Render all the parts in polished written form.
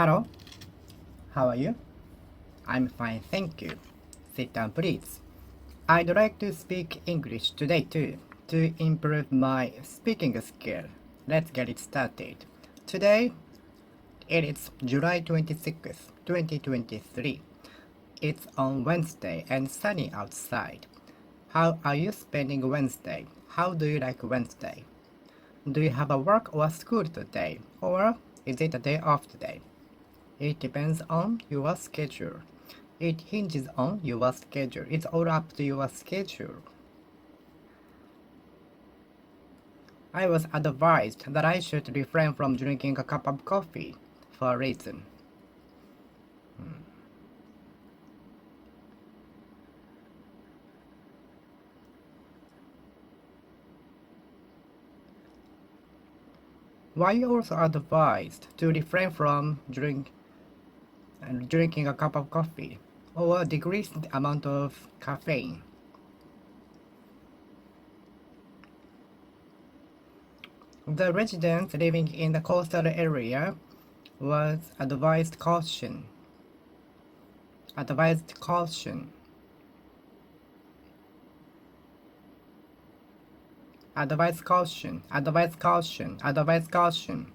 Hello, how are you? I'm fine, thank you. Sit down, please. I'd like to speak English today too, to improve my speaking skill. Let's get it started. Today, it is July 26th, 2023. It's on Wednesday and sunny outside. How are you spending Wednesday? How do you like Wednesday? Do you have a work or school today? Or is it a day off today? It depends on your schedule. It hinges on your schedule. It's all up to your schedule. I was advised that I should refrain from drinking a cup of coffee for a reason. Were you also advised to refrain from drinking a cup of coffee or decrease the amount of caffeine? The residents living in the coastal area was advised caution. Advised caution. Advised caution. Advised caution. Advised caution.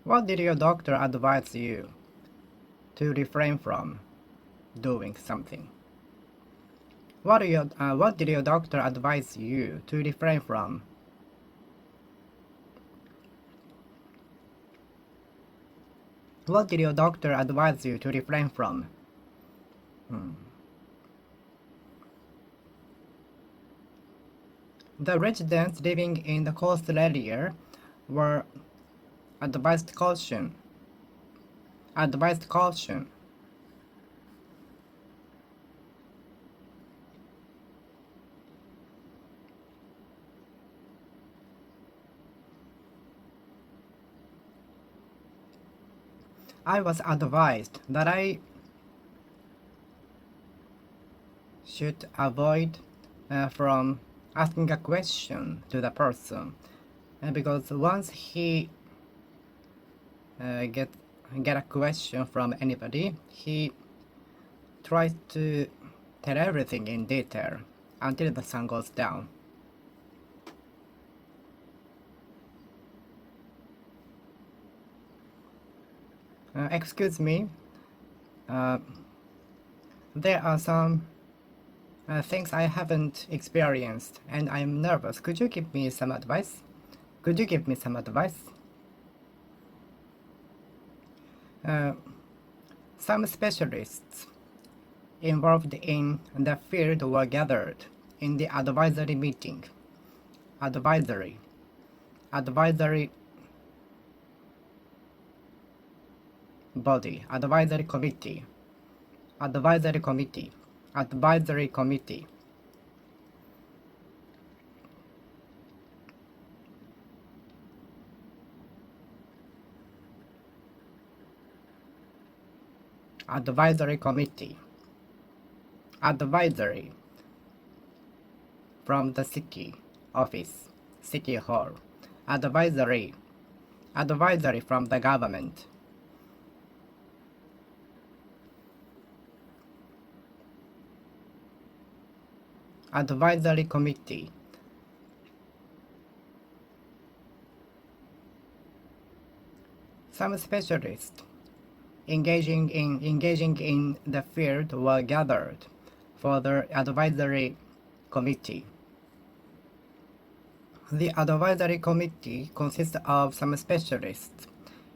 What did your doctor advise you to refrain from doing something? What did your doctor advise you to refrain from? What did your doctor advise you to refrain from? The residents living in the coastal area were advised caution. Advised caution. I was advised that I should avoid from asking a question to the person because once he get a question from anybody, he tries to tell everything in detail until the sun goes down. Excuse me, there are some things I haven't experienced and I'm nervous. Could you give me some advice? Could you give me some advice? Some specialists involved in the field were gathered in the advisory meeting. Advisory body, advisory committee, advisory committee, advisory committee. Advisory committee. Advisory from the city office, city hall. Advisory from the government. Advisory committee. Some specialists engaging in the field were gathered for the advisory committee. The advisory committee consists of some specialists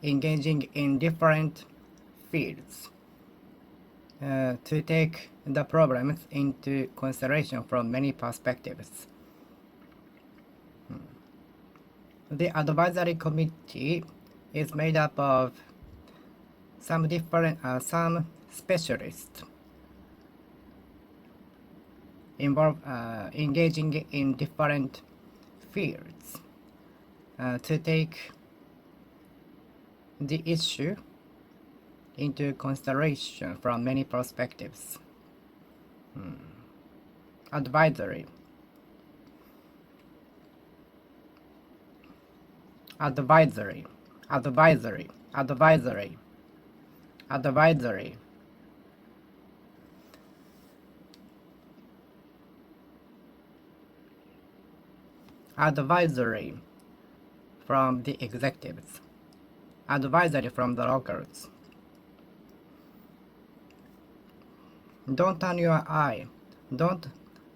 engaging in different fields to take the problems into consideration from many perspectives. The advisory committee is made up of some specialists engaging in different fields to take the issue into consideration from many perspectives. Advisory. Advisory. Advisory. Advisory. Advisory. Advisory from the executives. Advisory from the locals. Don't turn your eye. Don't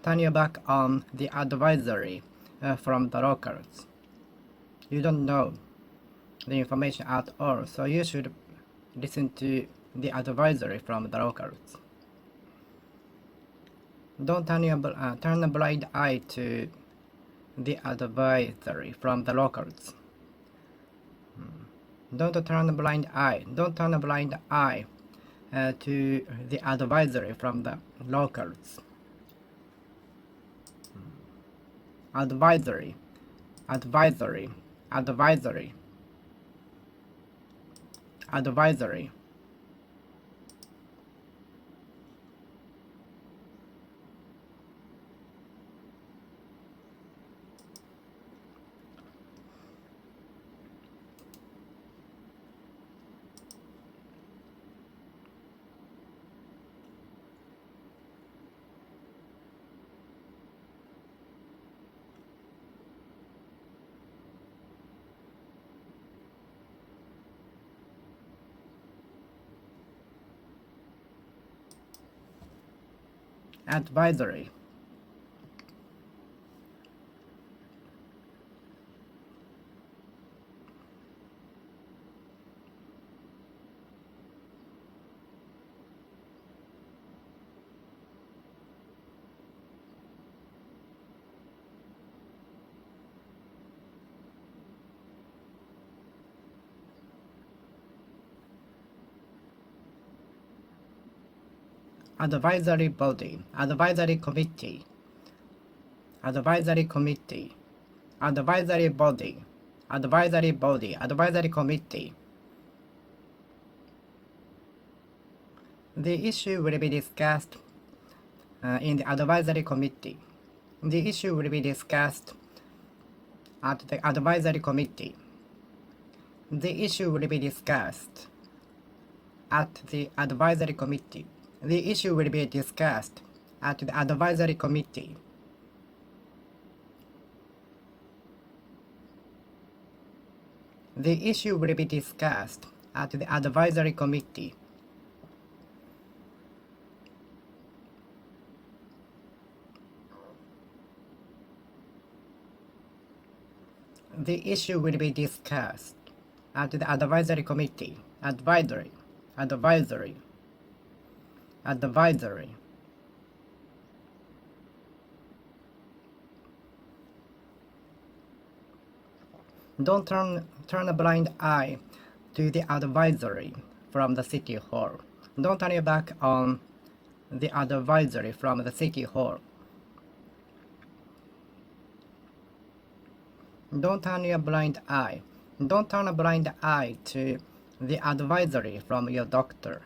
turn your back on the advisory from the locals. You don't know the information at all, so you should listen to the advisory from the locals. Don't turn a blind eye to the advisory from the locals. Don't turn a blind eye. Don't turn a blind eye to the advisory from the locals. Advisory. Advisory. Advisory. Advisory. Advisory. Advisory body. Advisory committee. Advisory committee. Advisory body. Advisory body. Advisory committee. The issue will be discussed in the advisory committee. The issue will be discussed at the advisory committee. The issue will be discussed at the advisory committee. The issue will be discussed at the advisory committee. The issue will be discussed at the advisory committee. The issue will be discussed at the advisory committee. Advisory. Advisory. Advisory. Don't turn a blind eye to the advisory from the city hall. Don't turn your back on the advisory from the city hall. Don't turn your blind eye. Don't turn a blind eye to the advisory from your doctor.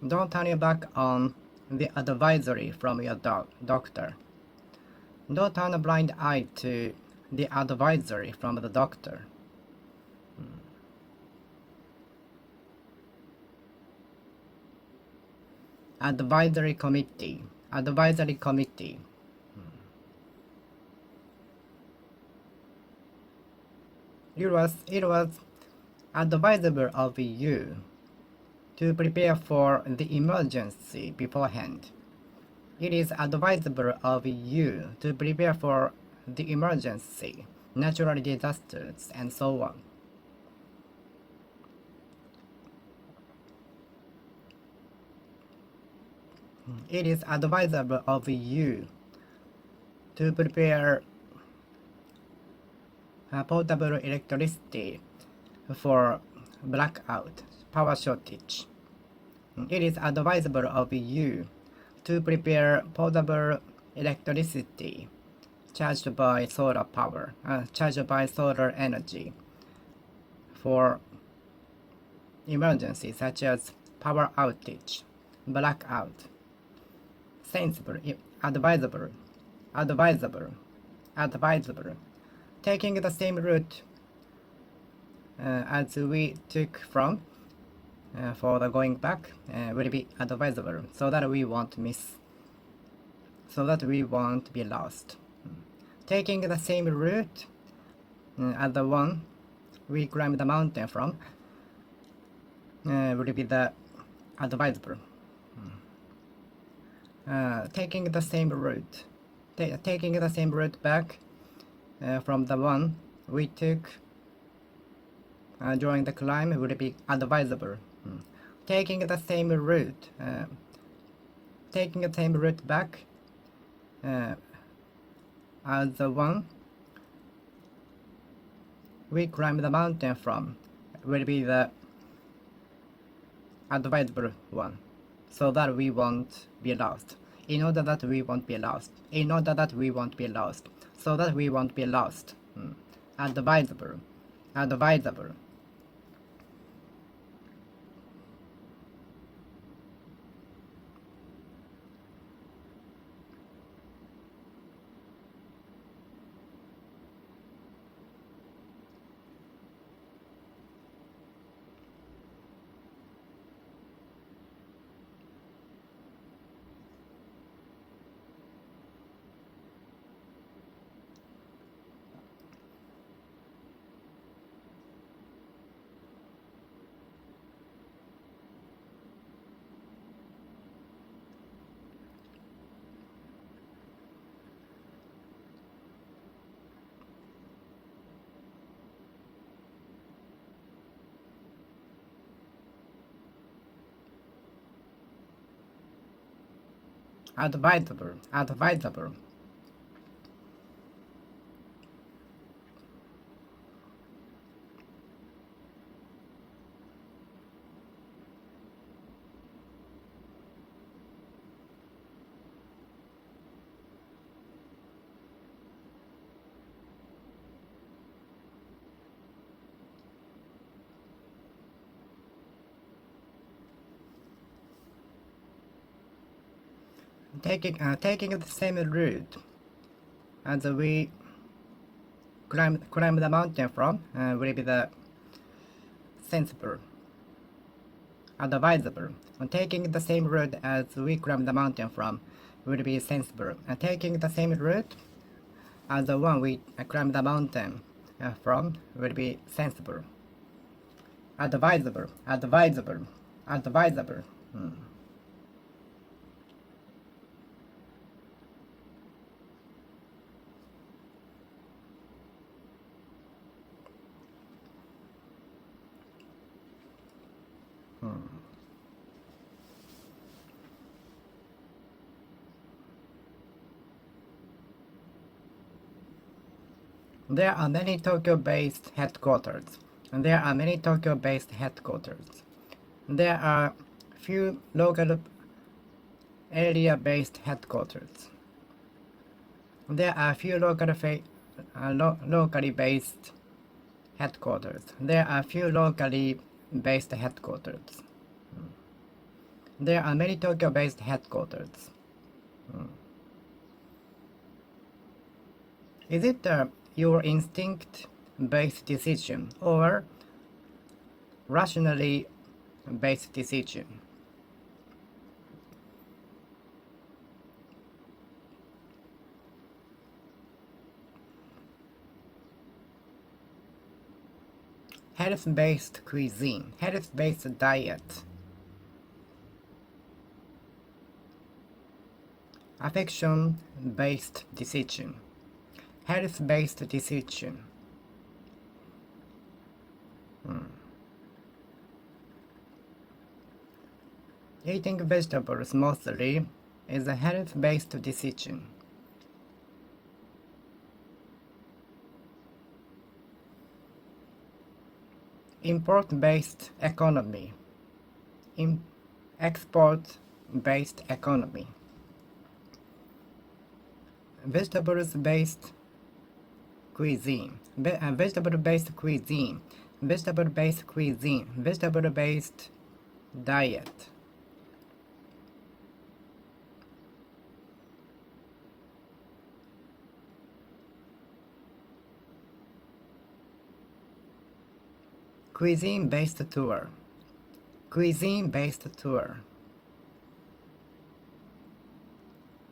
Don't turn your back on the advisory from your doctor. Don't turn a blind eye to the advisory from the doctor. Advisory committee. Advisory committee. It was advisable of you to prepare for the emergency beforehand. It is advisable of you to prepare for the emergency. natural disasters, and so on. It is advisable of you to prepare portable electricity for blackout, power shortage. It is advisable of you to prepare portable electricity charged by solar power, charged by solar energy for emergencies such as power outage, blackout. Sensible, advisable, advisable. Taking the same route as we took from for the going back will be advisable, so that we won't be lost. Taking the same route as the one we climbed the mountain from will be the advisable. Taking the same route back from the one we took during the climb would be advisable. Taking the same route back as the one we climbed the mountain from will be the advisable one, so that we won't be lost. In order that we won't be lost. So that we won't be lost. Advisable. Advisable. Taking the same route as we climb the mountain from will be the sensible, advisable. Taking the same route as we climb the mountain from will be sensible. Taking the same route as the one we climbed the mountain from will be sensible, advisable. There are many Tokyo-based headquarters. There are few local area-based headquarters. There are few locally based headquarters. There are few locally based headquarters. There are many Tokyo-based headquarters. Is it your instinct-based decision or rationally based decision? Health-based cuisine, health-based diet, affection-based decision, health-based decision. Eating vegetables mostly is a health-based decision. Import-based economy. Export-based economy. Vegetables-based cuisine. Vegetable-based cuisine. Vegetable-based cuisine. Vegetable-based diet. Cuisine-based tour. Cuisine-based tour.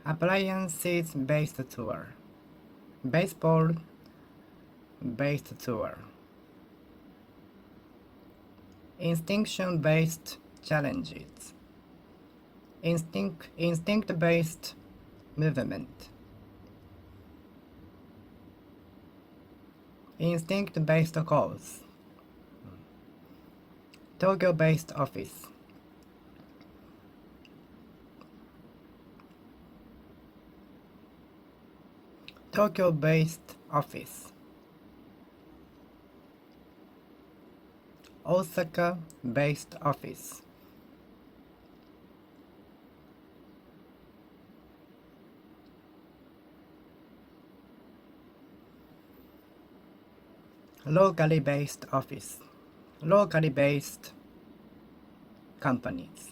Appliances-based tour. Baseball-based tour. Instinction-based challenges. Instinct-based movement. Instinct-based calls. Tokyo-based office. Tokyo-based office. Osaka-based office. Locally based office. Locally based companies.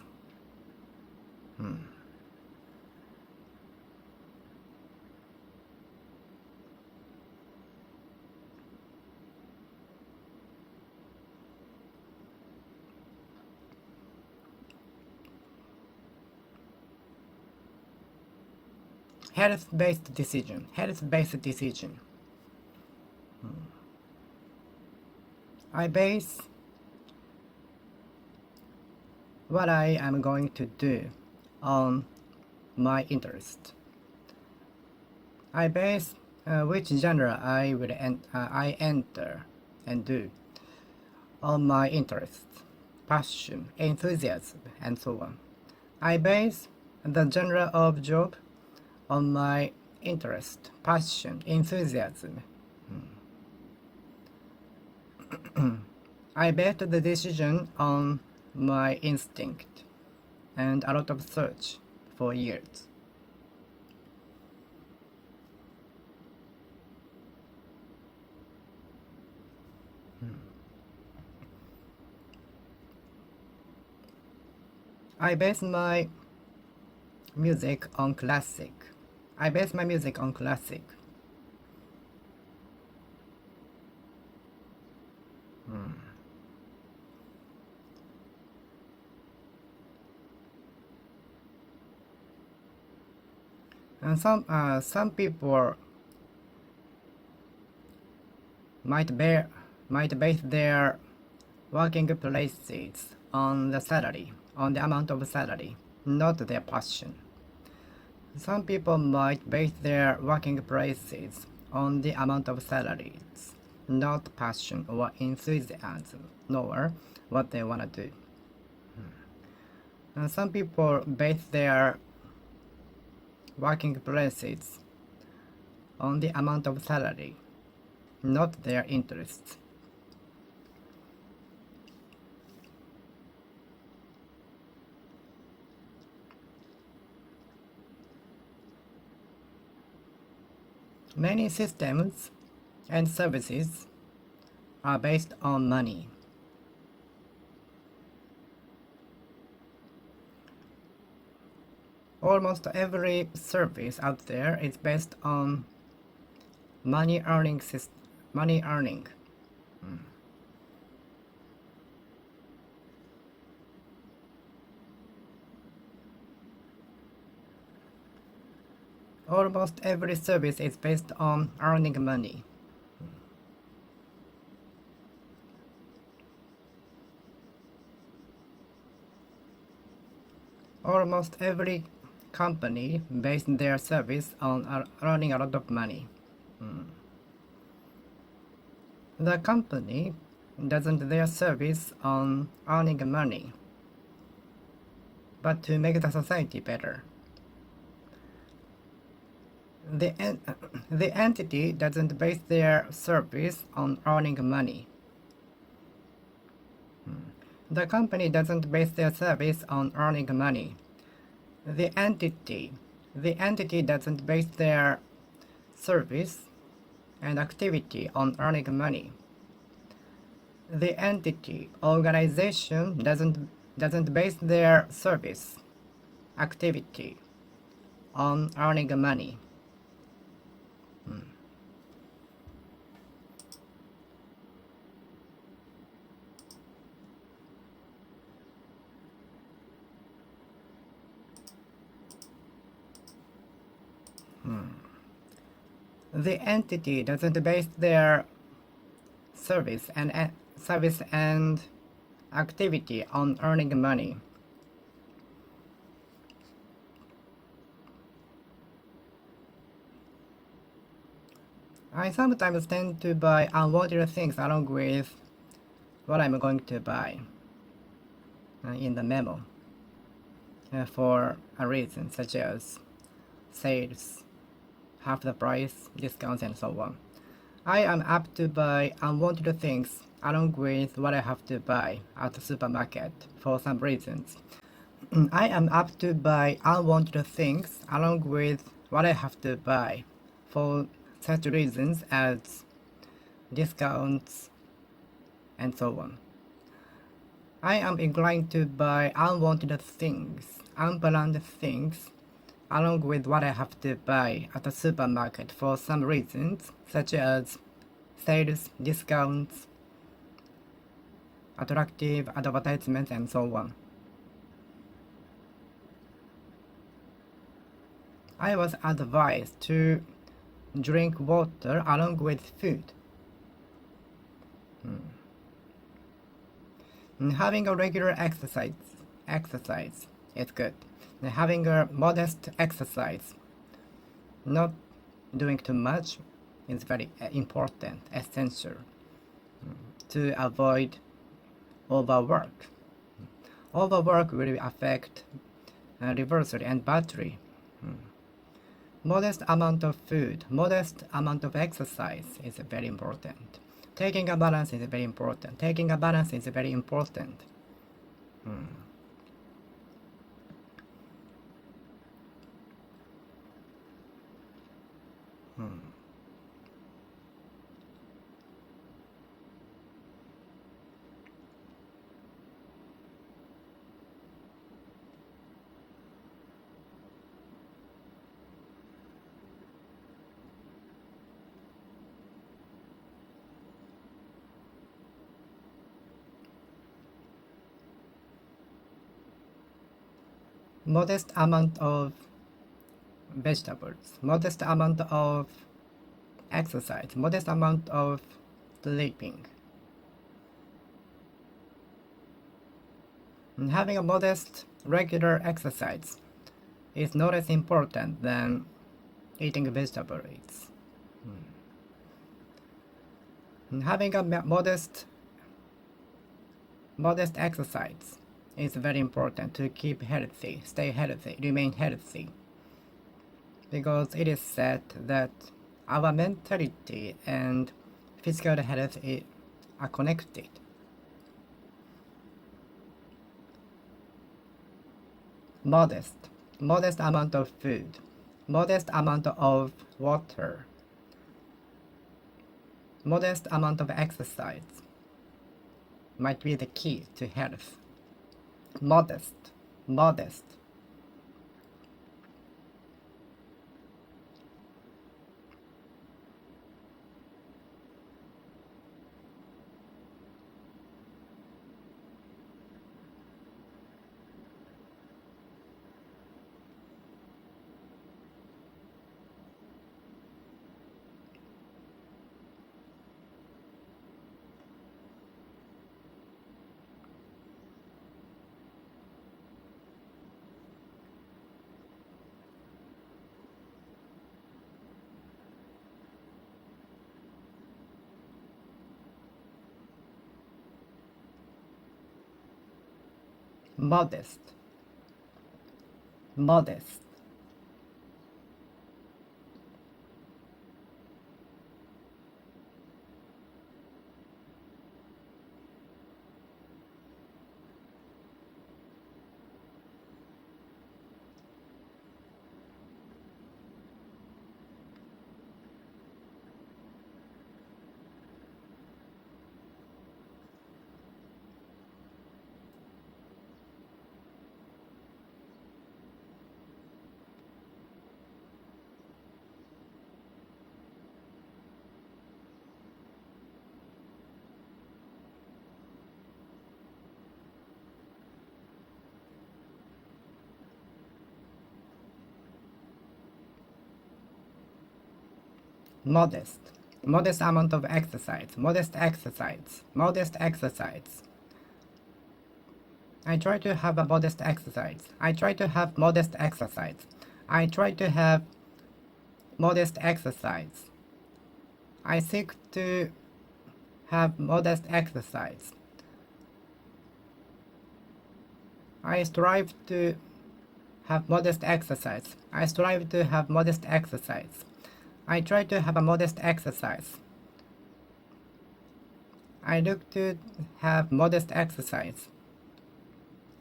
Health-based decision. Health-based decision. I base what I am going to do on my interest. I base which genre I will I enter and do on my interest, passion, enthusiasm, and so on. I base the genre of job on my interest, passion, enthusiasm. I bet the decision on my instinct and a lot of search for years. I base my music on classic. I base my music on classic. And some people might base their working places on the salary, on the amount of salary, not their passion. Some people might base their working places on the amount of salaries, not passion or enthusiasm, nor what they want to do. And some people base their working places on the amount of salary, not their interests. Many systems and services are based on money. Almost every service out there is based on money earning. Almost every service is based on earning money. Almost every company based their service on earning a lot of money. The company doesn't their service on earning money, but to make the society better. The entity doesn't base their service on earning money. The company doesn't base their service on earning money. The entity doesn't base their service and activity on earning money. The entity, organization doesn't base their service, activity on earning money. The entity doesn't base their service and activity on earning money. I sometimes tend to buy unwanted things along with what I'm going to buy in the memo for a reason such as sales, half the price, discounts, and so on. I am apt to buy unwanted things along with what I have to buy at the supermarket for some reasons. I am apt to buy unwanted things along with what I have to buy for such reasons as discounts and so on. I am inclined to buy unwanted things, unplanned things, along with what I have to buy at the supermarket for some reasons, such as sales, discounts, attractive advertisements, and so on. I was advised to drink water along with food. Having a regular exercise is good. Having a modest exercise, not doing too much, is very important, essential to avoid overwork. Overwork will affect reversal and battery. Modest amount of food, modest amount of exercise is very important. Taking a balance is very important. Taking a balance is very important. Modest amount of vegetables, modest amount of exercise, modest amount of sleeping. And having a modest regular exercise is not as important than eating vegetables. And having a modest exercise is very important to keep healthy, stay healthy, remain healthy. Because it is said that our mentality and physical health are connected. Modest amount of food, modest amount of water, modest amount of exercise might be the key to health. Modest. modest, modest, modest, modest amount of exercise, modest exercise, modest exercise. I try to have a modest exercise. I try to have modest exercise. I try to have modest exercise. I seek to have modest exercise. I strive to have modest exercise. I strive to have modest exercise. I try to have a modest exercise. I look to have modest exercise.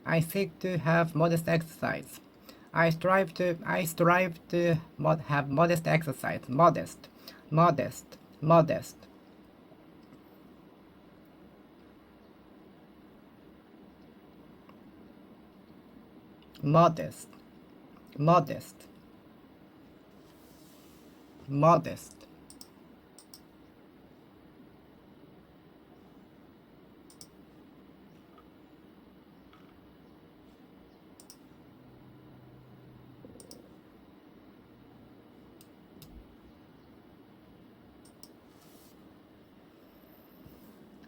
I seek to have modest exercise. I strive to have modest exercise. Modest, modest, modest. Modest, modest, modest,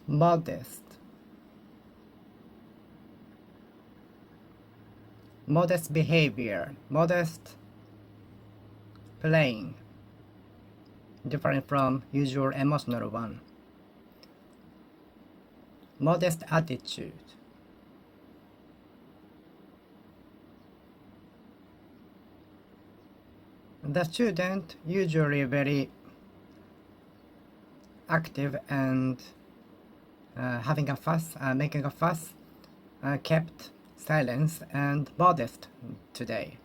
modest, modest behavior, modest playing, different from usual emotional one. Modest attitude. The student usually very active and having a fuss, making a fuss, kept silence and modest today.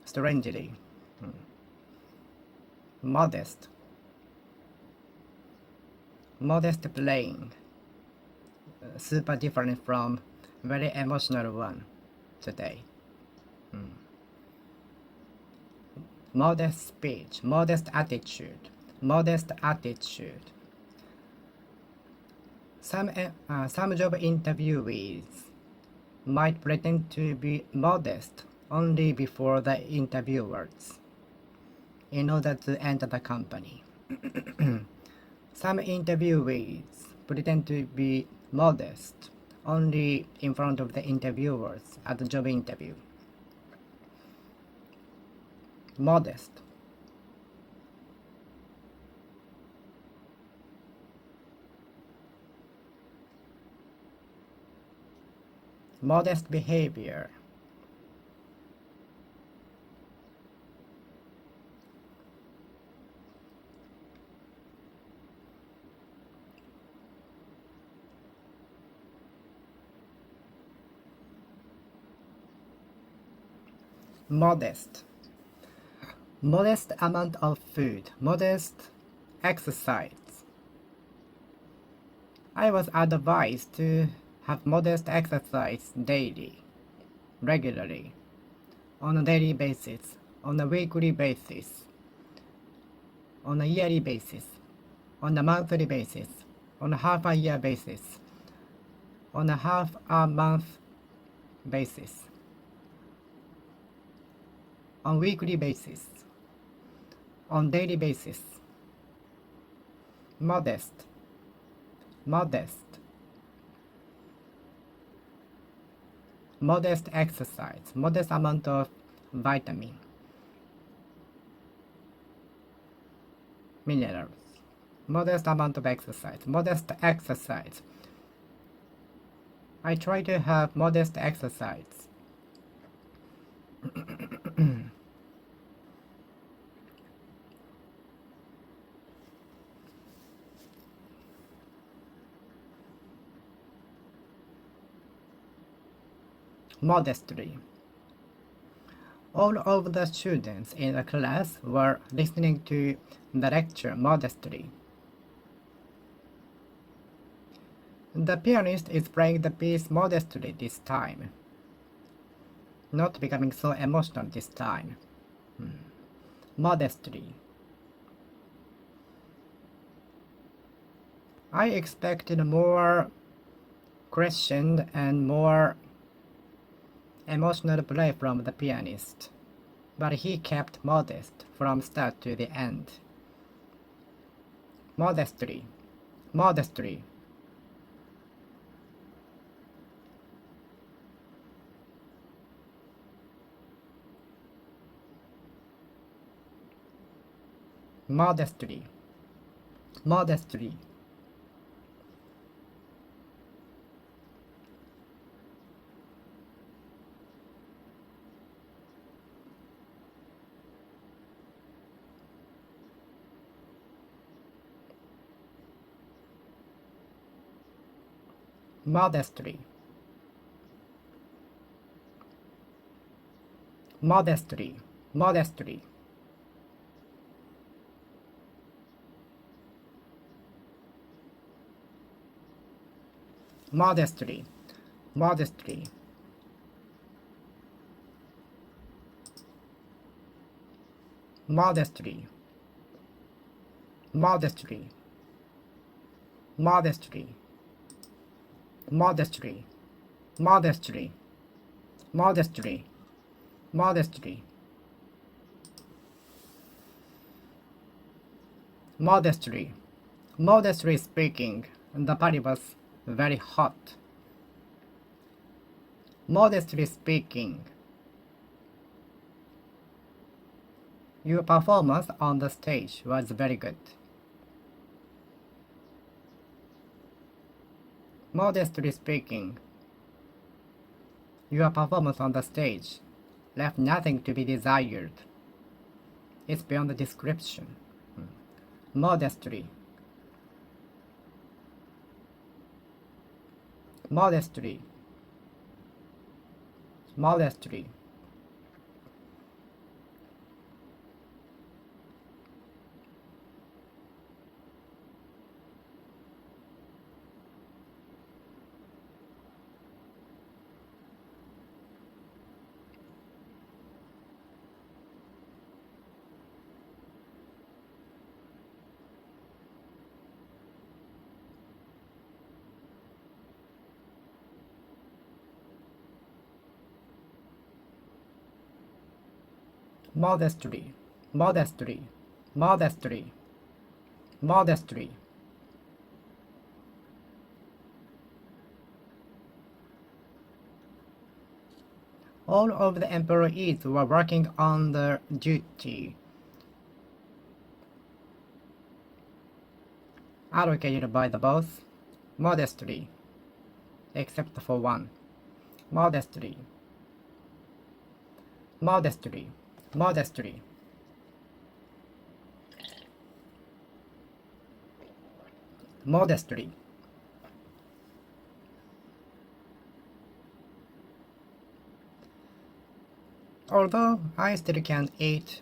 Strangely. Modest. Modest playing. Super different from very emotional one today. Modest speech, modest attitude, modest attitude. Some job interviewees might pretend to be modest only before the interviewers in order to enter the company. Some interviewees pretend to be modest only in front of the interviewers at the job interview. Modest. Modest behavior. Modest. Modest amount of food, modest exercise. I was advised to have modest exercise daily, regularly, on a daily basis, on a weekly basis, on a yearly basis, on a monthly basis, on a half a year basis, on a half a month basis, on weekly basis, on daily basis. Modest, modest, modest exercise, modest amount of vitamin, minerals, modest amount of exercise, modest exercise, I try to have modest exercise. Modestly. All of the students in the class were listening to the lecture modestly. The pianist is playing the piece modestly this time, not becoming so emotional this time. Modestly. I expected more crescendo and more emotional play from the pianist, but he kept modest from start to the end. Modestly. Modestly. Modestly. Modestly. Modestly. Modestly. Modestly. Modestly. Modestly. Modestly. Modestly. Modestly. Modestly. Modestly. Modestly. Modestly. Modestly. Modestly speaking, the party was very hot. Modestly speaking, your performance on the stage was very good. Modestly speaking, your performance on the stage left nothing to be desired. It's beyond description. Modestly. Modestly. Modestly. Modestly. Modestly. Modestly. Modestly. All of the employees were working on their duty, allocated by the boss, modestly, except for one. Modestly. Modestly. Modestly. Modestly. Although I still can eat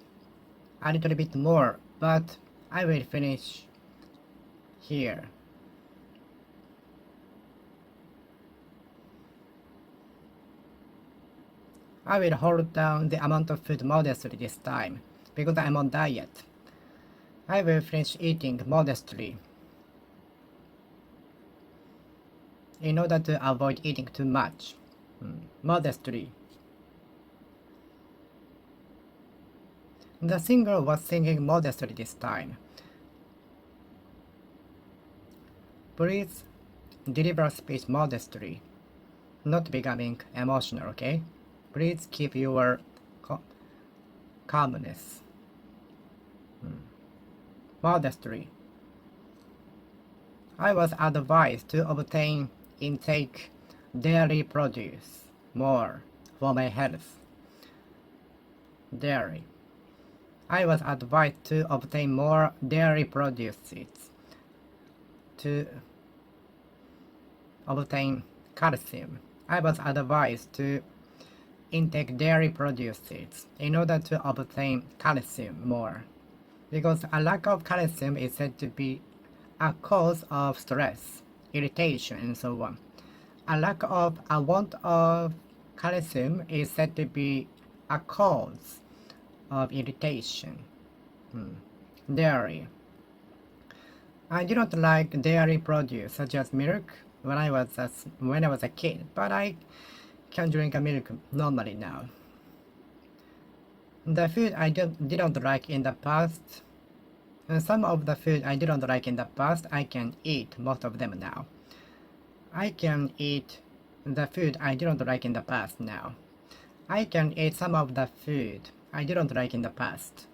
a little bit more, but I will finish here. I will hold down the amount of food modestly this time, because I'm on diet. I will finish eating modestly, in order to avoid eating too much. Modestly. The singer was singing modestly this time. Please deliver speech modestly, not becoming emotional, okay? Please keep your calmness. Modestly. I was advised to obtain intake dairy produce more for my health. Dairy. I was advised to obtain more dairy produces to obtain calcium. I was advised to intake dairy produces in order to obtain calcium more, because a lack of calcium is said to be a cause of stress, irritation, and so on. A want of calcium is said to be a cause of irritation. Dairy. I did not like dairy produce such as milk when I was a kid, but I can drink milk normally now. The food I didn't like in the past, and some of the food I didn't like in the past, I can eat most of them now. I can eat the food I didn't like in the past now. I can eat some of the food I didn't like in the past.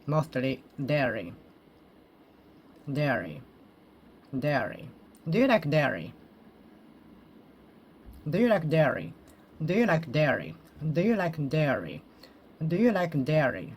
Mostly dairy. Dairy. Dairy. Do you like dairy? Do you like dairy? Do you like dairy? Do you like dairy? Do you like dairy?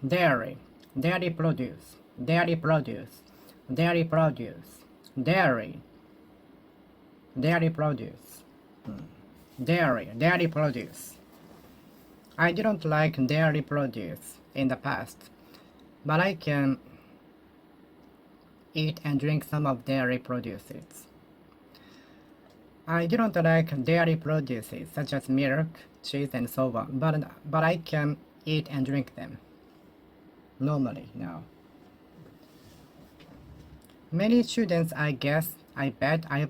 Dairy. Dairy produce. Dairy produce. Dairy produce. Dairy. Dairy produce. Dairy. Dairy produce. I didn't like dairy produce in the past, but I can eat and drink some of dairy produces. I didn't like dairy produces such as milk, cheese, and so on, but I can eat and drink them normally now. Many students, I bet, I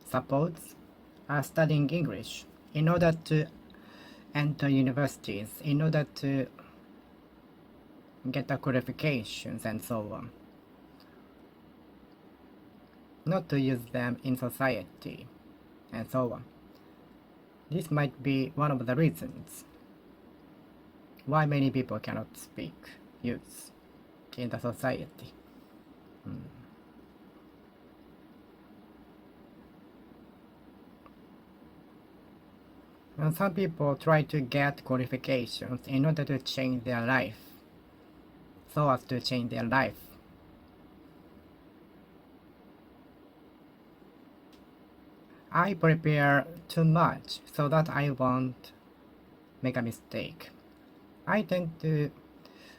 suppose, are studying English in order to enter universities, in order to get the qualifications and so on. Not to use them in society and so on. This might be one of the reasons why many people cannot speak, use in the society. And some people try to get qualifications in order to change their life, so as to change their life. I prepare too much so that I won't make a mistake. I tend to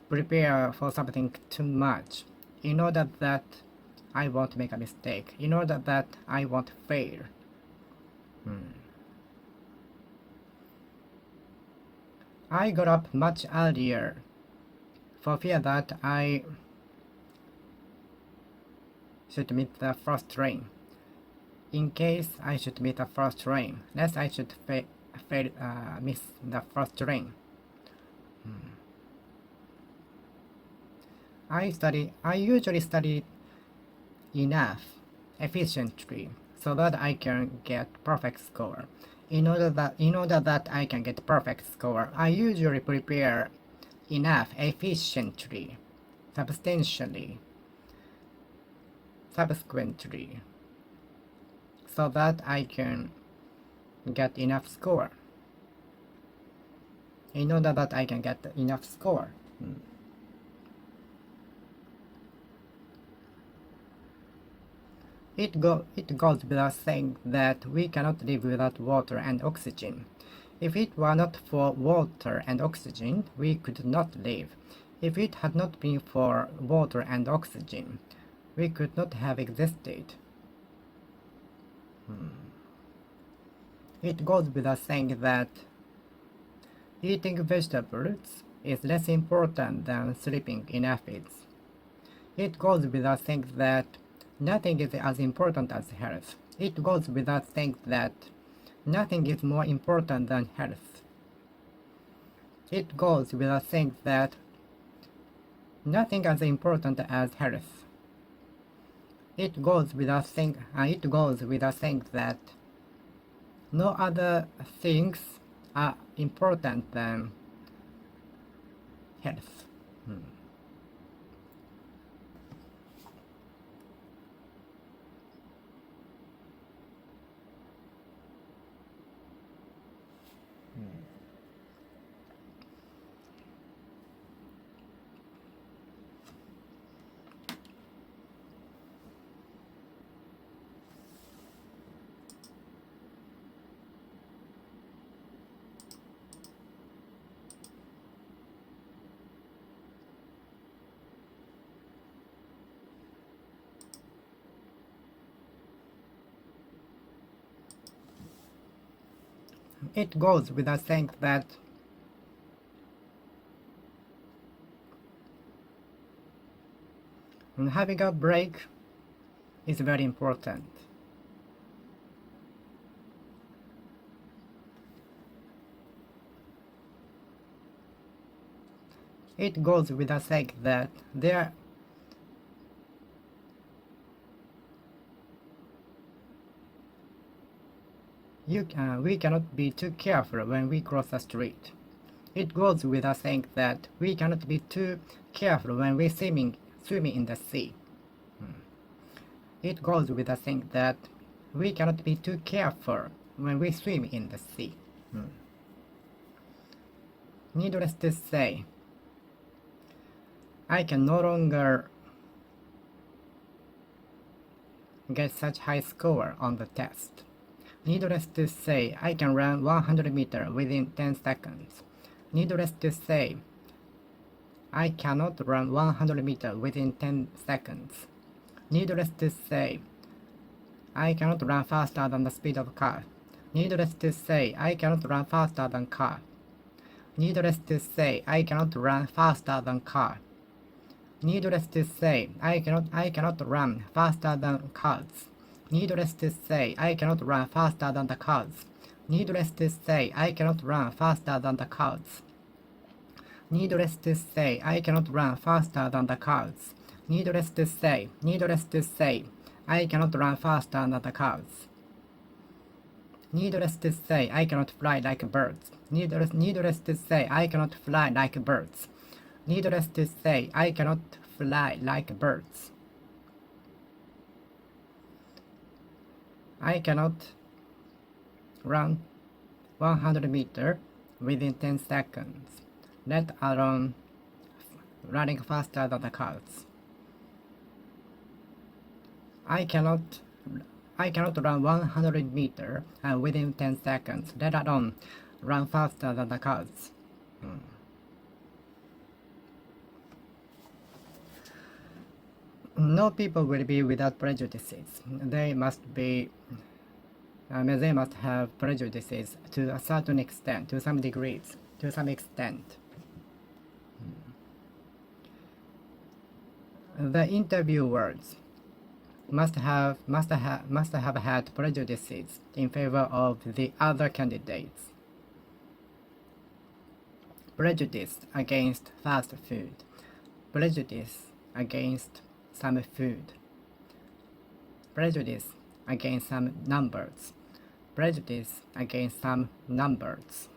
prepare for something too much in order that I won't make a mistake, in order that I won't fail. I got up much earlier for fear that I should meet the first train. In case I should meet the first train, lest I should miss the first train. I usually study enough efficiently so that I can get perfect score. In order that I can get perfect score, I usually prepare enough efficiently, substantially, subsequently, so that I can get enough score. In order that I can get enough score. It goes without saying that we cannot live without water and oxygen. If it were not for water and oxygen, we could not live. If it had not been for water and oxygen, we could not have existed. It goes without saying that eating vegetables is less important than sleeping enough is. It goes without saying that nothing is as important as health. It goes without saying that nothing is more important than health. It goes without saying that nothing as important as health. It goes without saying that no other things are important than health. It goes without saying that having a break is very important. It goes without saying that we cannot be too careful when we cross the street. It goes without saying that we cannot be too careful when we swimming in the sea. It goes without saying that we cannot be too careful when we swim in the sea. Needless to say, I can no longer get such high score on the test. Needless to say, I can run 100 meters within 10 seconds. Needless to say, I cannot run 100 meters within 10 seconds. Needless to say, I cannot run faster than the speed of car. Needless to say, I cannot run faster than car. Needless to say, I cannot run faster than car. Needless to say, I cannot run faster than cars. Needless to say, I cannot run faster than the cars. Needless to say, I cannot run faster than the cars. Needless to say, I cannot run faster than the cars. Needless to say, I cannot run faster than the cars. Needless to say, I cannot fly like birds. Needless to say, I cannot fly like birds. Needless to say, I cannot fly like birds. I cannot run 100 meters within 10 seconds, let alone running faster than the cars. I cannot run 100 meters within 10 seconds, let alone run faster than the cars. No people will be without prejudices. They must have prejudices to a certain extent, to some degrees, to some extent. The interviewers must have had prejudices in favor of the other candidates. Prejudice against fast food. Prejudice against some food. Prejudice against some numbers. Prejudice against some numbers.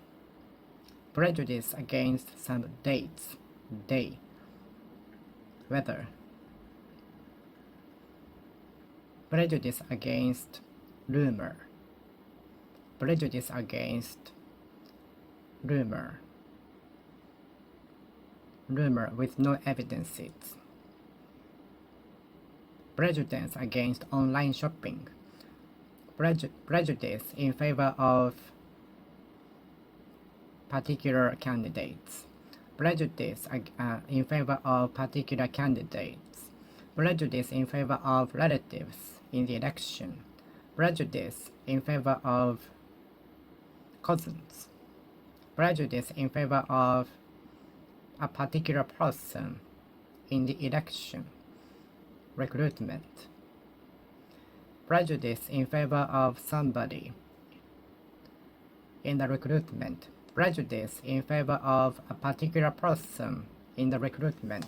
Prejudice against some dates. Day. Weather. Prejudice against rumor. Prejudice against rumor. Rumor with no evidences. Prejudice against online shopping. Prejudice in favor of particular candidates. Prejudice in favor of particular candidates. Prejudice in favor of relatives in the election. Prejudice in favor of cousins. Prejudice in favor of a particular person in the election. Recruitment. Prejudice in favor of somebody in the recruitment. Prejudice in favor of a particular person in the recruitment.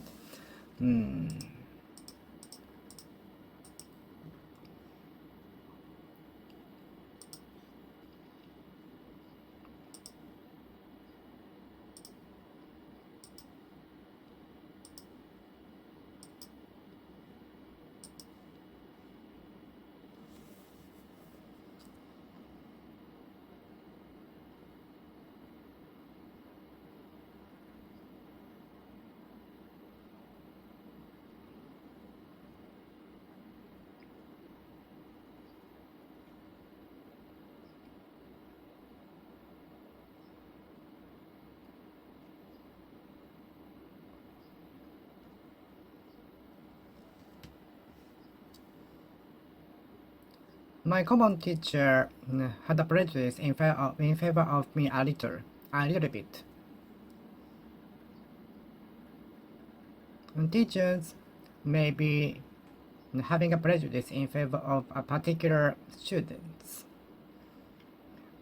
My common teacher had a prejudice in favor of me a little bit. And teachers may be having a prejudice in favor of a particular students.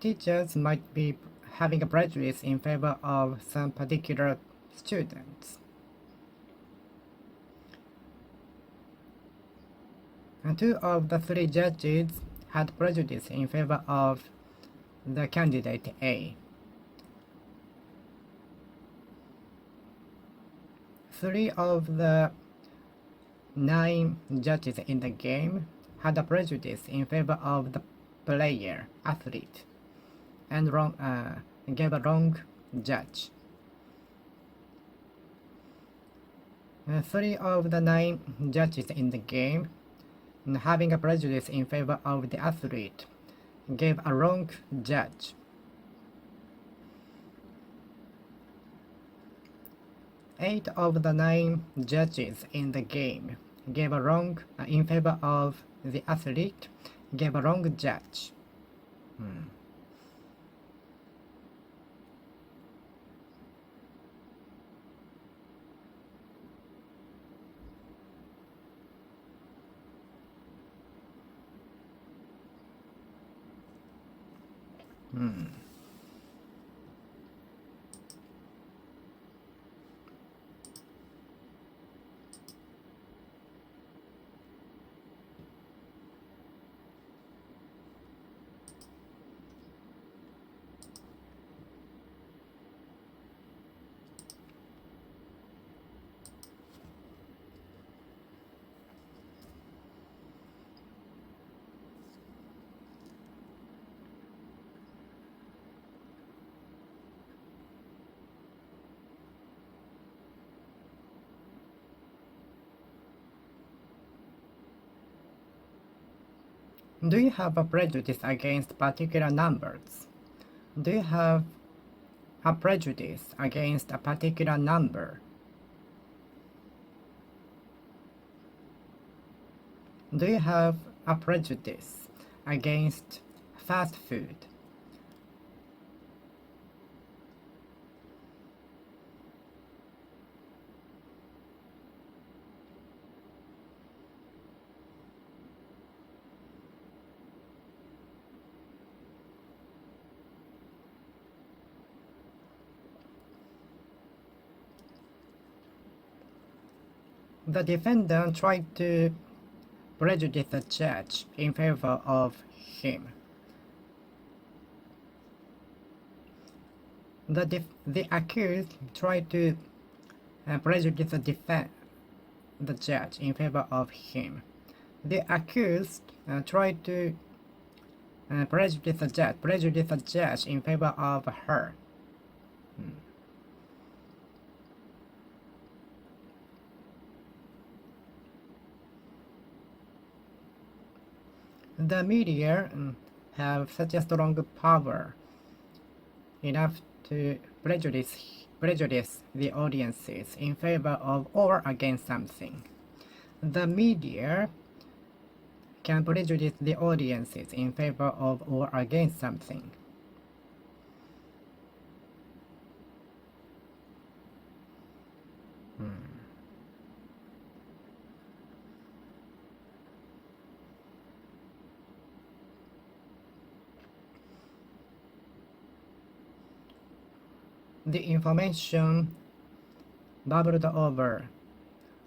Teachers might be having a prejudice in favor of some particular students. And 2 of the 3 judges had prejudice in favor of the candidate A. 3 of the 9 judges in the game had a prejudice in favor of the player, athlete, and gave a wrong judge. 3 of the 9 judges in the game, having a prejudice in favor of the athlete, gave a wrong judge. 8 of the 9 judges in the game gave a wrong in favor of the athlete, gave a wrong judge. Do you have a prejudice against particular numbers? Do you have a prejudice against a particular number? Do you have a prejudice against fast food? The defendant tried to prejudice the judge in favor of him. The accused tried to prejudice the judge in favor of him. The accused tried to prejudice the judge in favor of her. The media have such a strong power enough to prejudice the audiences in favor of or against something. The media can prejudice the audiences in favor of or against something. The information bubbled over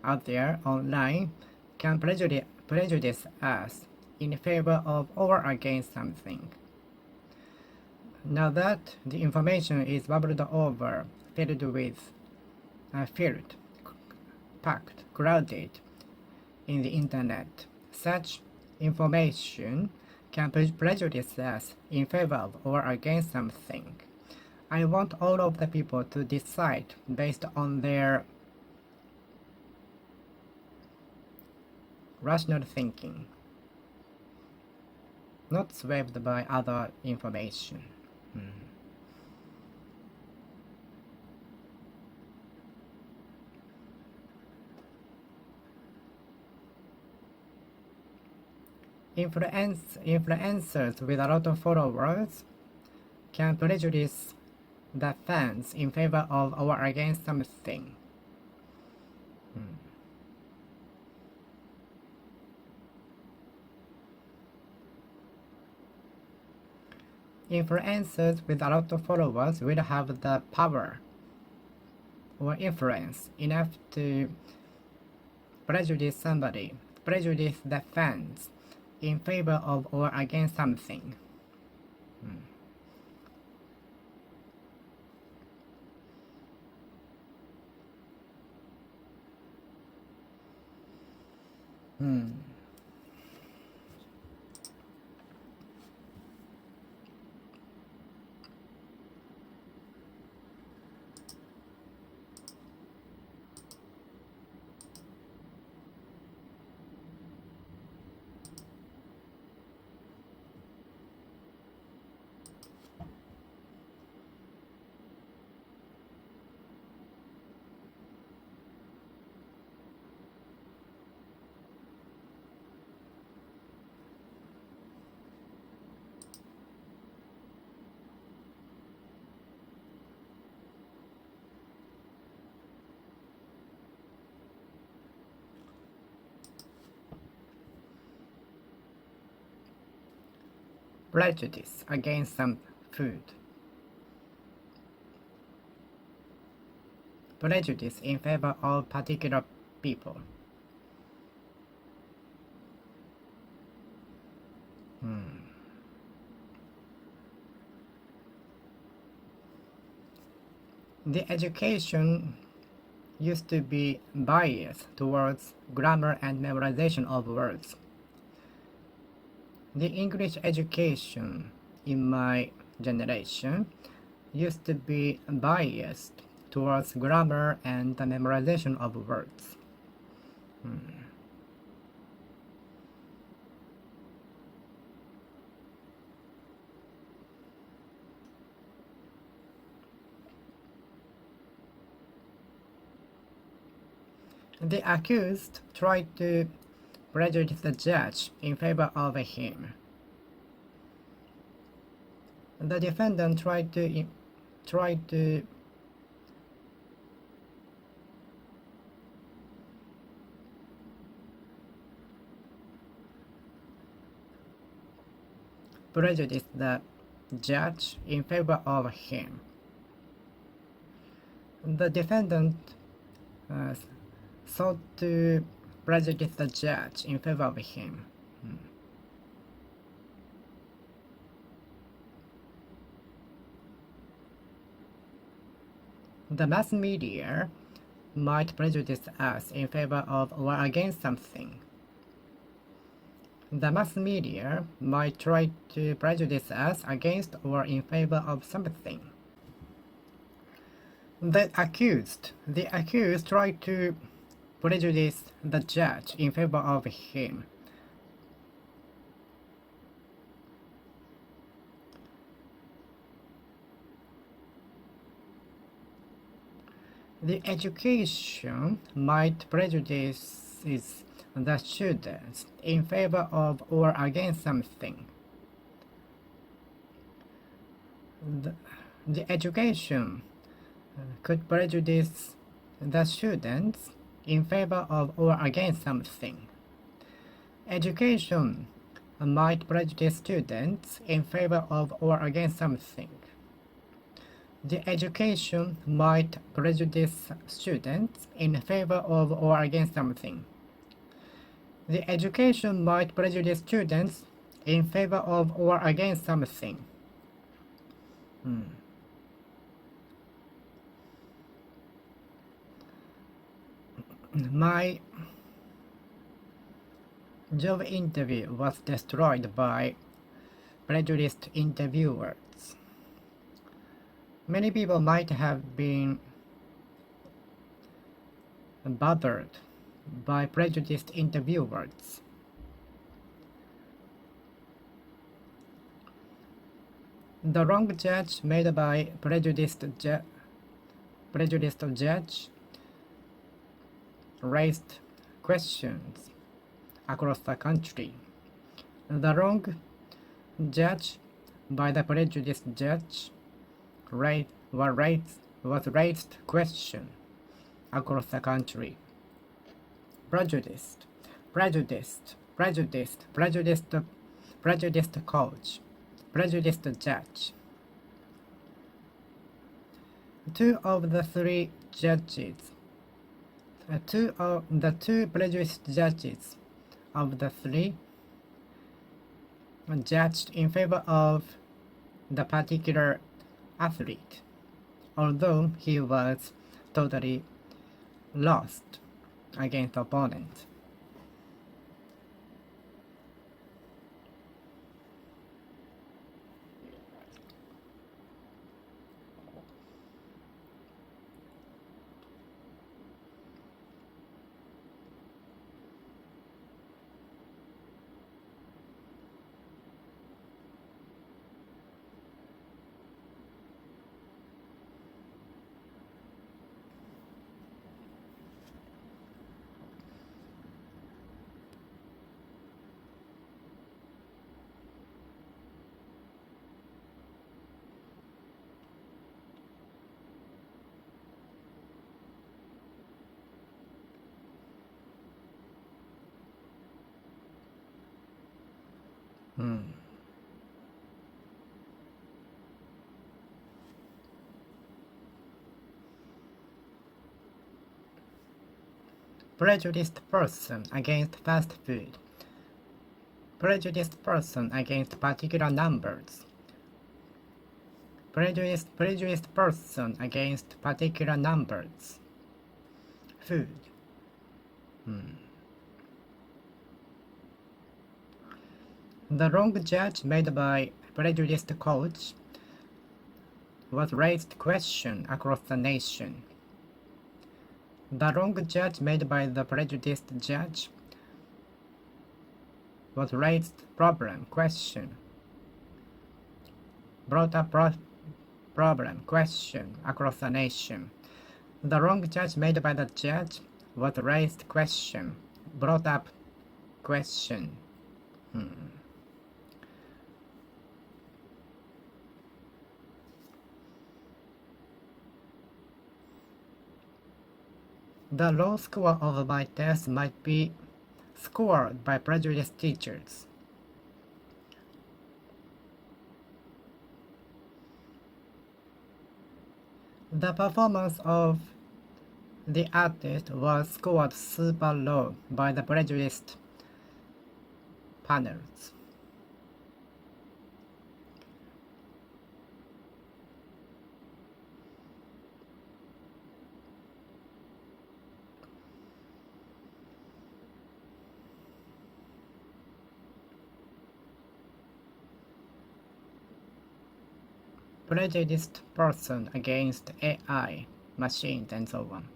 out there online can prejudice us in favor of or against something. Now that the information is bubbled over, packed, crowded in the internet, such information can prejudice us in favor of or against something. I want all of the people to decide based on their rational thinking, not swayed by other information. Influencers with a lot of followers can prejudice the fans in favor of or against something. Influencers with a lot of followers will have the power or influence enough to prejudice the fans in favor of or against something. Prejudice against some food. Prejudice in favor of particular people. The education used to be biased towards grammar and memorization of words. The English education in my generation used to be biased towards grammar and the memorization of words. The accused tried to prejudice the judge in favor of him. The defendant tried to prejudice the judge in favor of him. The defendant sought to prejudice the judge in favor of him. The mass media might prejudice us in favor of or against something. The mass media might try to prejudice us against or in favor of something. The accused tried to prejudice the judge in favor of him. The education might prejudice the students in favor of or against something. The education could prejudice the students in favor of or against something. Education might prejudice students in favor of or against something. The education might prejudice students in favor of or against something. The education might prejudice students in favor of or against something. My job interview was destroyed by prejudiced interviewers. Many people might have been bothered by prejudiced interviewers. The wrong judge made by prejudiced judge raised questions across the country. The wrong judge by the prejudiced judge was raised question across the country. Prejudiced coach, prejudiced judge. Two of the three prejudiced judges of the three judged in favor of the particular athlete, although he was totally lost against the opponent. Prejudiced person against fast food. Prejudiced person against particular numbers. Prejudiced person against particular numbers. Food. The wrong judge made by prejudiced coach was raised question across the nation. The wrong judge made by the prejudiced judge was raised problem question brought up problem question across the nation. The wrong judge made by the judge was raised question brought up question. The low score of my test might be scored by prejudiced teachers. The performance of the artist was scored super low by the prejudiced panels. Prejudiced person against AI, machines, and so on.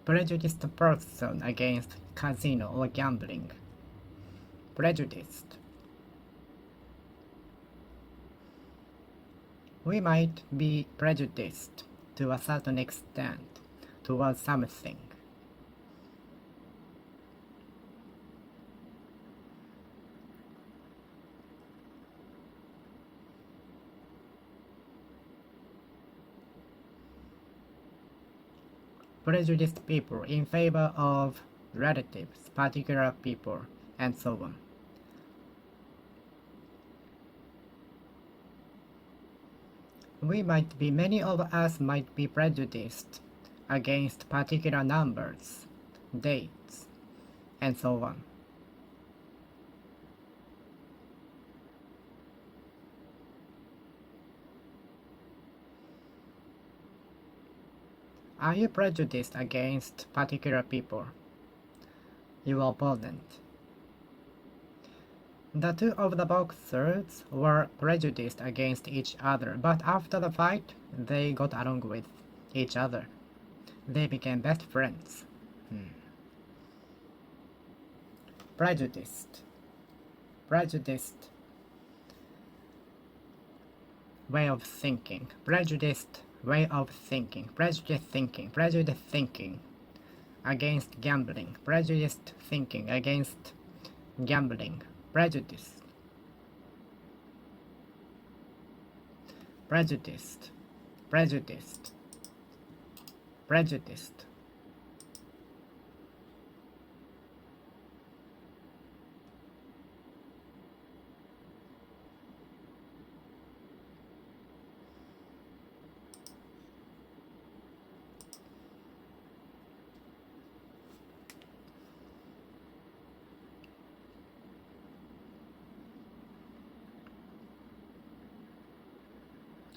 Prejudiced person against casino or gambling. Prejudiced. We might be prejudiced to a certain extent towards something. Prejudiced people in favor of relatives, particular people, and so on. Many of us might be prejudiced against particular numbers, dates, and so on. Are you prejudiced against particular people? Your opponent. The two of the boxers were prejudiced against each other, but after the fight, they got along with each other. They became best friends. Prejudiced. Prejudiced way of thinking. Prejudiced way of thinking. Prejudiced thinking. Prejudiced thinking against gambling. Prejudiced thinking against gambling. Prejudice. Prejudiced. Prejudiced. Prejudiced.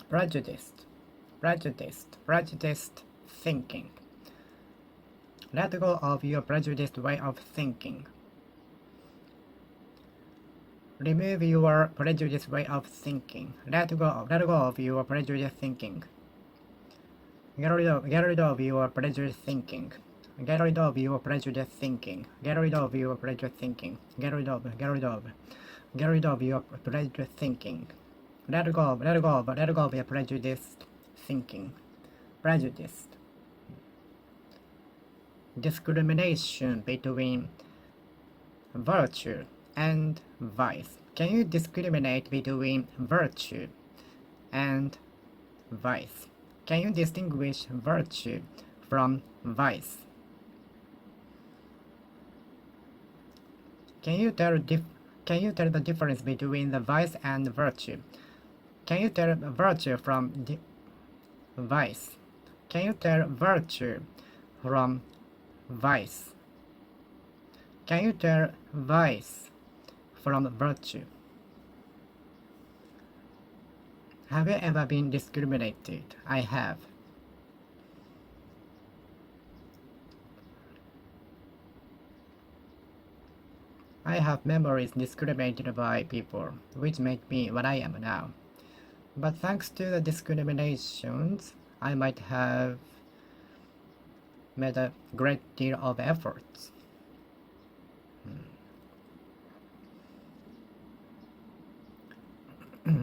Prejudiced. Prejudiced. Prejudiced thinking. Let go of your prejudiced way of thinking. Remove your prejudiced way of thinking. Let go of your prejudiced thinking. Get rid of your prejudiced thinking. Get rid of your prejudiced thinking. Get rid of your prejudiced thinking. Get rid of your prejudiced thinking. Let go of your prejudiced thinking. Prejudiced. Discrimination between virtue and vice. Can you discriminate between virtue and vice? Can you distinguish virtue from vice? Can you tell the difference between the vice and virtue? Can you tell virtue from vice? Can you tell virtue from vice? Can you tell vice from virtue? Have you ever been discriminated? I have. I have memories discriminated by people, which made me what I am now. But thanks to the discriminations, I might have made a great deal of efforts.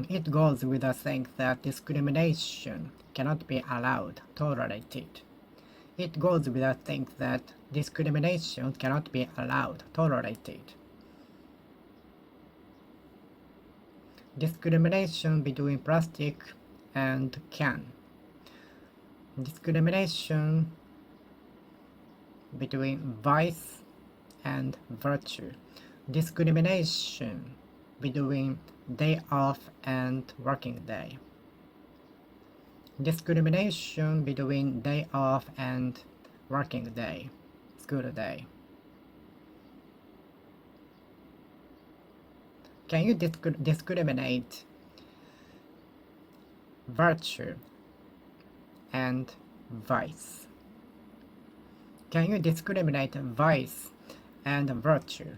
It goes without saying that discrimination cannot be allowed, tolerated. It goes without saying that discrimination cannot be allowed, tolerated. Discrimination between plastic and can. Discrimination between vice and virtue. Discrimination between day off and working day. Discrimination between day off and working day, school day. Can you discriminate virtue and vice? Can you discriminate vice and virtue?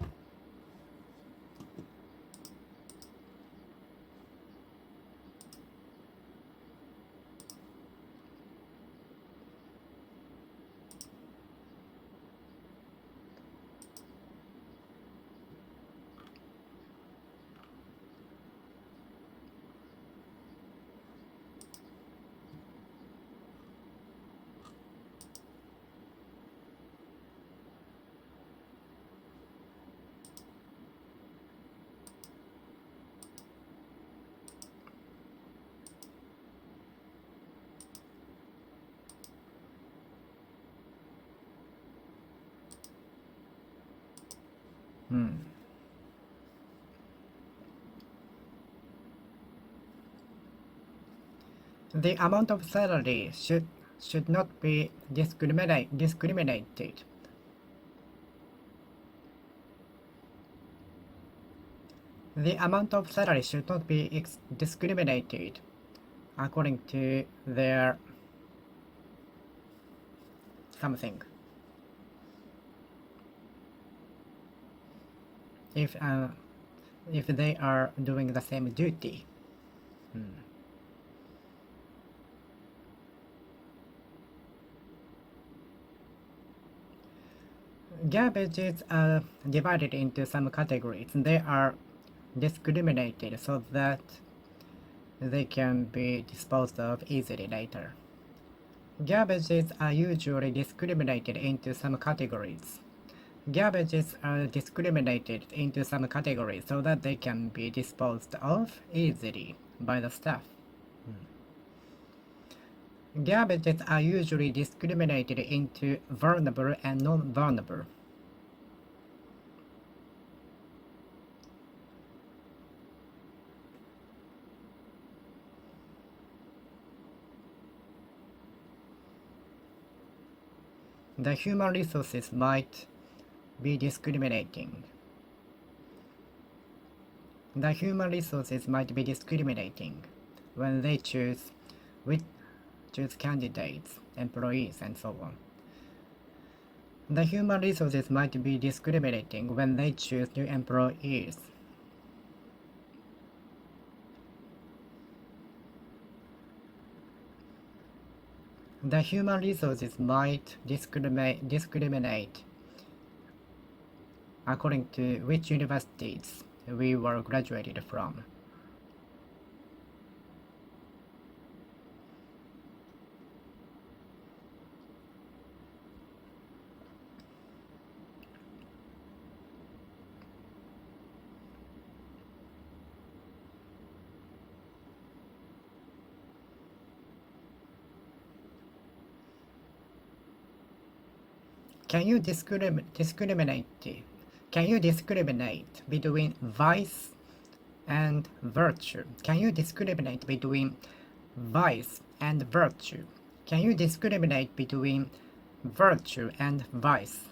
The amount of salary should not be discriminated. The amount of salary should not be discriminated according to their something. If they are doing the same duty. Garbages are divided into some categories. They are discriminated so that they can be disposed of easily later. Garbages are usually discriminated into some categories. Garbages are discriminated into some categories so that they can be disposed of easily by the staff. Garbages are usually discriminated into vulnerable and non-vulnerable. The human resources might be discriminating. The human resources might be discriminating when they choose candidates, employees, and so on. The human resources might be discriminating when they choose new employees. The human resources might discriminate according to which universities we were graduated from. Can you discriminate between vice and virtue? Can you discriminate between vice and virtue? Can you discriminate between virtue and vice?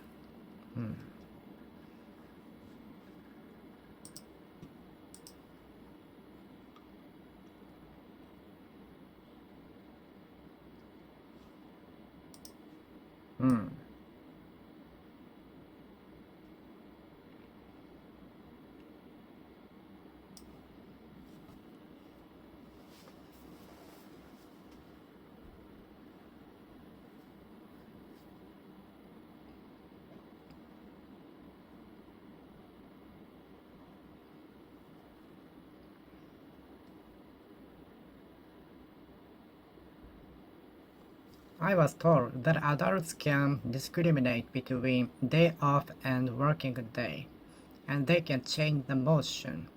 I was told that adults can discriminate between day off and working day, and they can change the motion.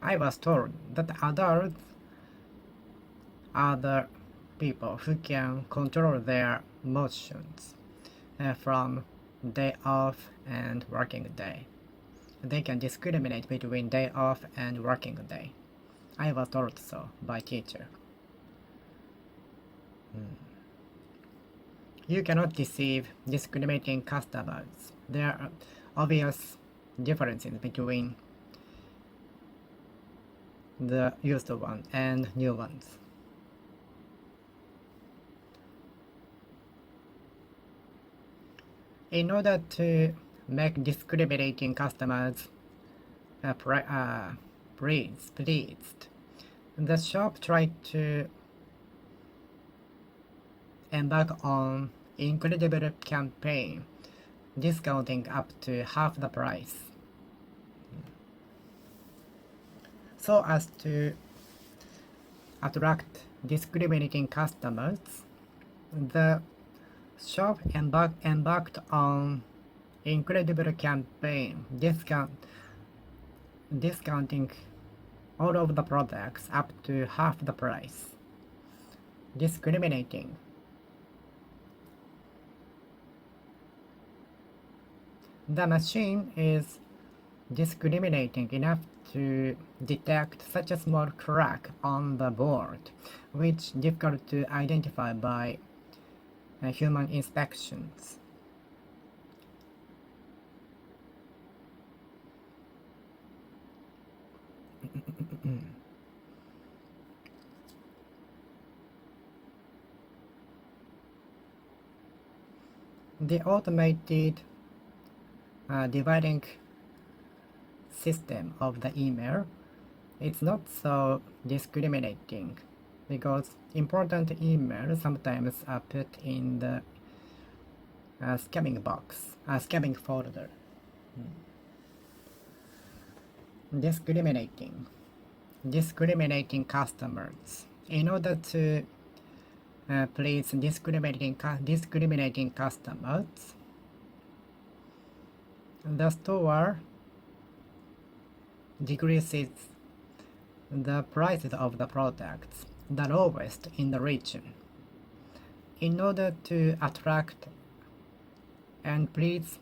I was told that adults are the people who can control their motions from day off and working day. They can discriminate between day off and working day. I was told so by teacher. You cannot deceive discriminating customers. There are obvious differences between the used one and new ones. In order to make discriminating customers pleased, the shop tried to embark on incredible campaign, discounting up to half the price, so as to attract discriminating customers. The shop embarked on incredible campaign, discounting all of the products up to half the price, discriminating. The machine is discriminating enough to detect such a small crack on the board, which is difficult to identify by human inspections. The automated dividing system of the email, it's not so discriminating because important emails sometimes are put in the scamming box, scamming folder. Discriminating customers. In order to please discriminating customers, the store decreases the prices of the products the lowest in the region. In order to attract and please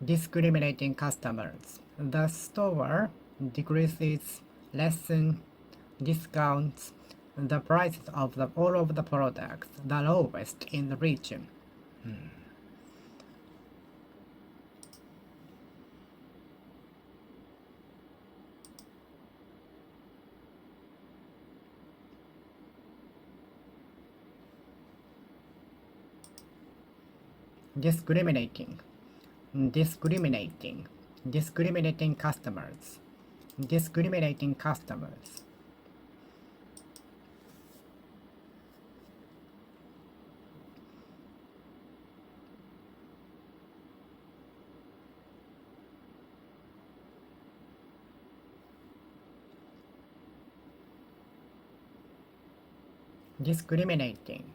discriminating customers, the store decreases, lessen, discounts the prices of all of the products the lowest in the region. Discriminating customers. Discriminating customers. Discriminating.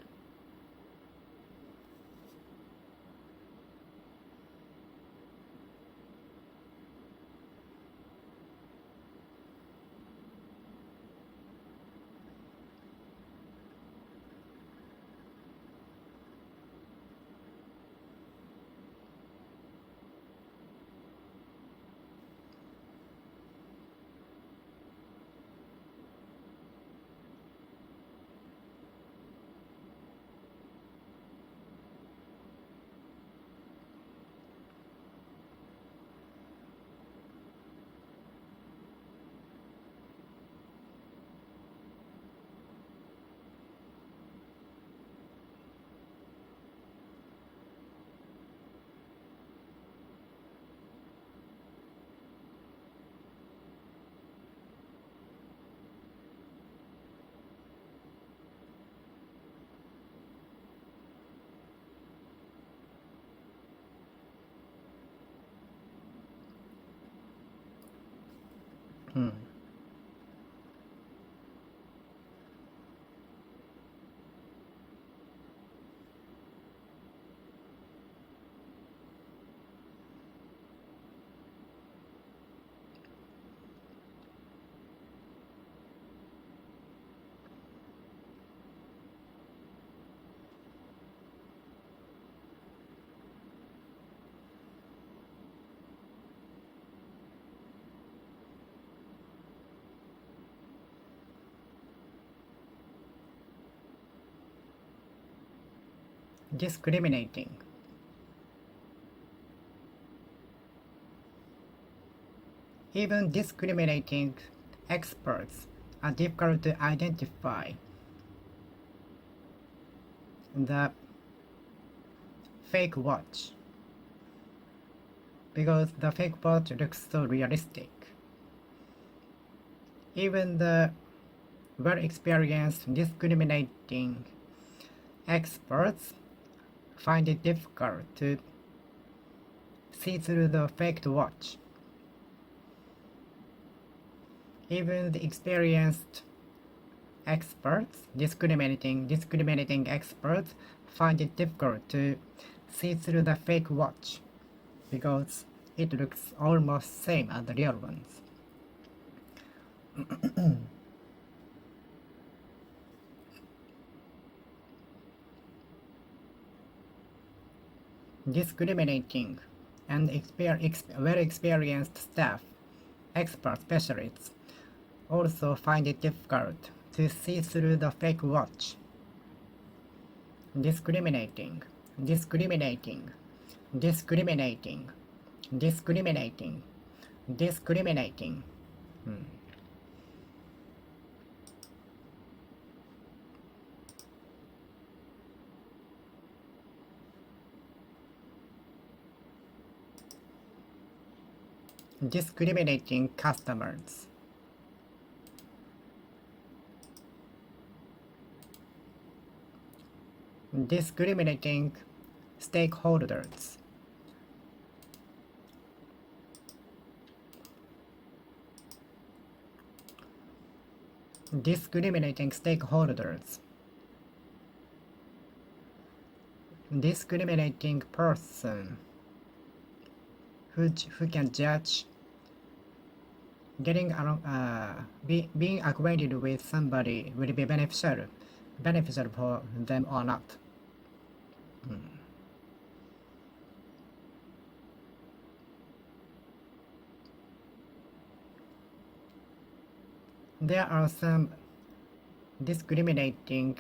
Discriminating. Even discriminating experts are difficult to identify the fake watch because the fake watch looks so realistic. Even the well-experienced discriminating experts find it difficult to see through the fake watch. Even the experienced experts, discriminating experts, find it difficult to see through the fake watch because it looks almost same as the real ones. Discriminating and very experienced staff, expert specialists, also find it difficult to see through the fake watch. Discriminating, discriminating, discriminating, discriminating, discriminating. Discriminating customers. Discriminating stakeholders. Discriminating stakeholders. Discriminating person who can judge getting along, being acquainted with somebody will be beneficial for them or not. There are some discriminating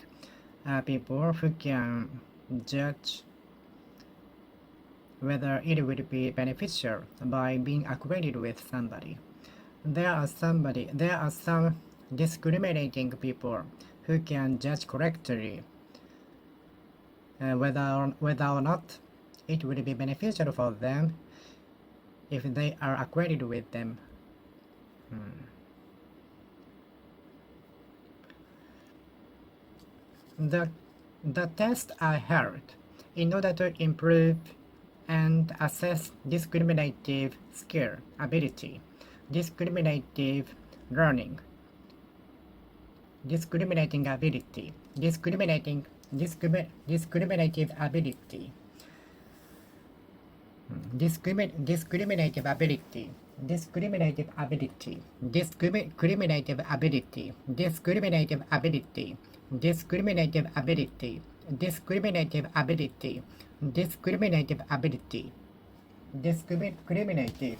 people who can judge whether it would be beneficial by being acquainted with somebody. There are some discriminating people who can judge correctly whether or not it would be beneficial for them if they are acquainted with them. The test I held in order to improve and assess discriminative skill, ability, discriminative learning, discriminating ability, discriminative ability, discriminative ability, discriminative ability, discriminative ability, discriminative ability, discriminative ability, discriminative ability, discriminative ability, discriminative.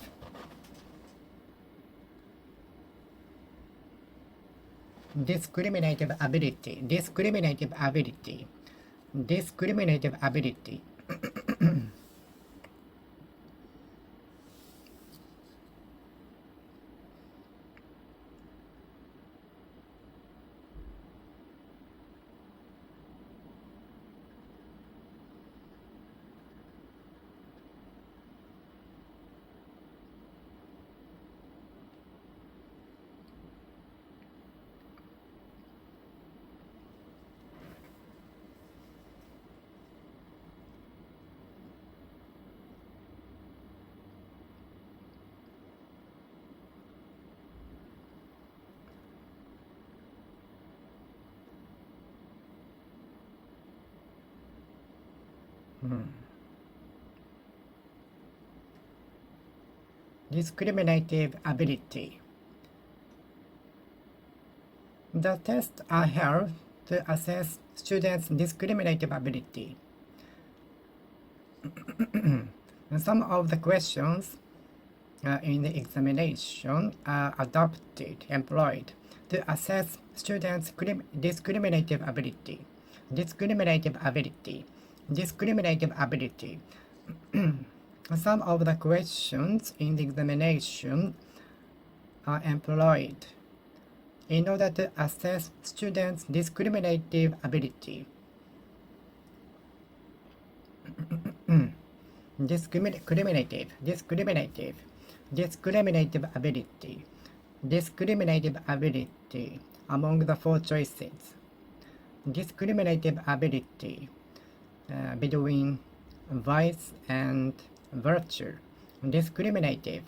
Discriminative ability, discriminative ability, discriminative ability. Discriminative ability. The test I held to assess students' discriminative ability. Some of the questions in the examination are employed to assess students' discriminative ability. Discriminative ability. Discriminative ability. Some of the questions in the examination are employed in order to assess students' discriminative ability. Discriminative ability. Discriminative ability among the four choices. Discriminative ability between vice and virtue. Discriminative.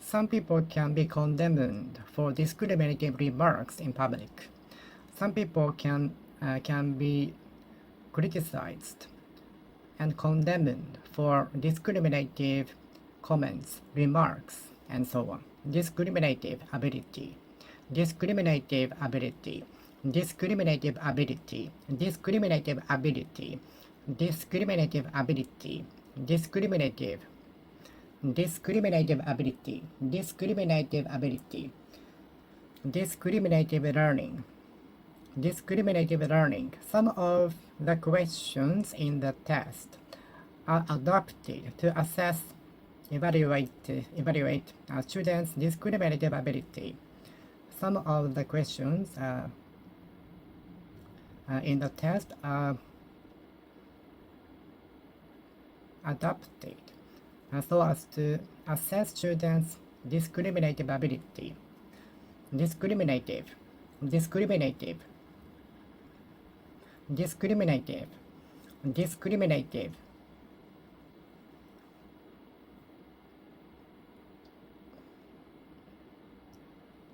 Some people can be condemned for discriminative remarks in public. Some people can be criticized and condemned for discriminative comments, remarks, and so on. Discriminative ability. discriminative ability, discriminative ability, discriminative ability, discriminative ability, discriminative, discriminative ability, discriminative ability, discriminative learning, discriminative learning. Some of the questions in the test are adapted to assess, evaluate students' discriminative ability. Some of the questions in the test are adapted so as to assess students' discriminative ability. Discriminative, discriminative, discriminative, discriminative.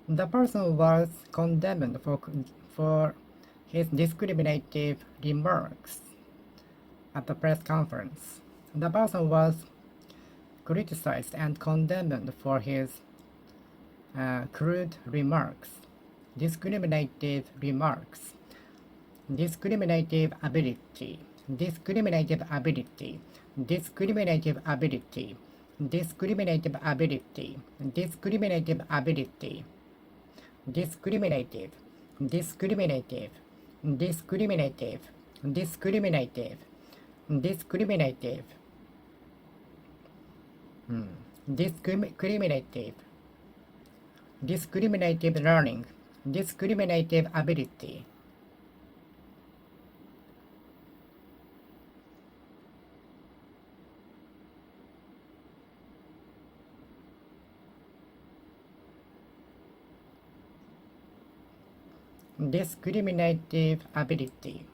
The person was condemned for his discriminative remarks at the press conference. The person was criticized and condemned for his crude remarks, discriminative remarks, discriminative ability, discriminative ability, discriminative ability, discriminative ability, discriminative ability, discriminative, discriminative, discriminative, discriminative, discriminative, discriminative, discriminative learning, discriminative ability. Discriminative ability.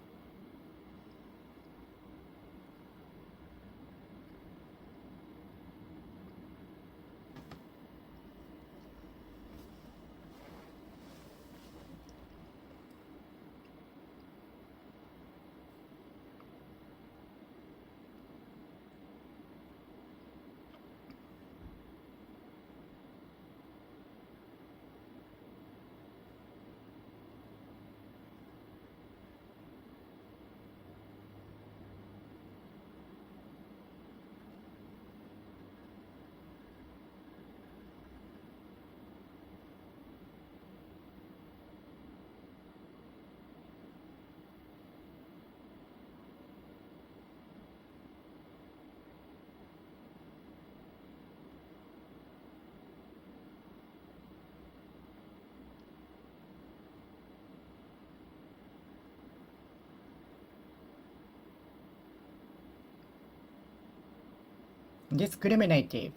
Discriminative.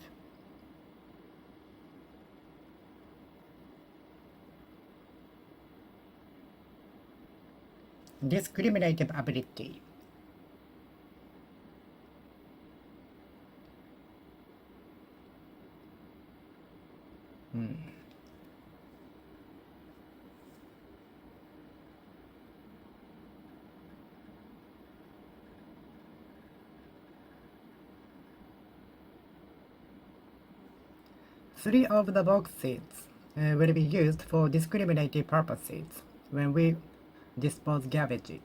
Discriminative ability. Three of the boxes will be used for discriminative purposes when we dispose garbage.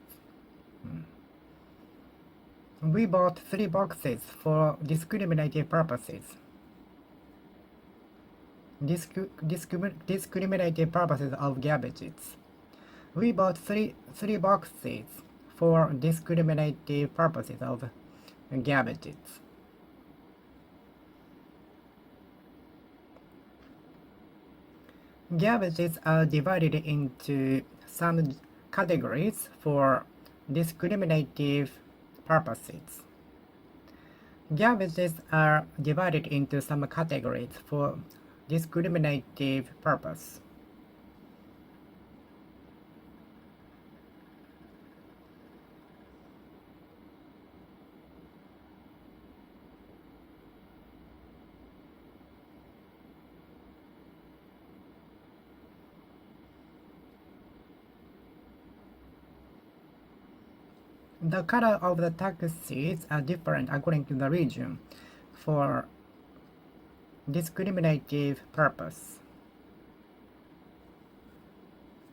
We bought 3 boxes for discriminative purposes. Discriminative purposes of garbages. We bought three boxes for discriminative purposes of garbages. Garbages are divided into some categories for discriminative purposes. Garbages are divided into some categories for discriminative purpose. The color of the taxis are different according to the region for discriminative purpose.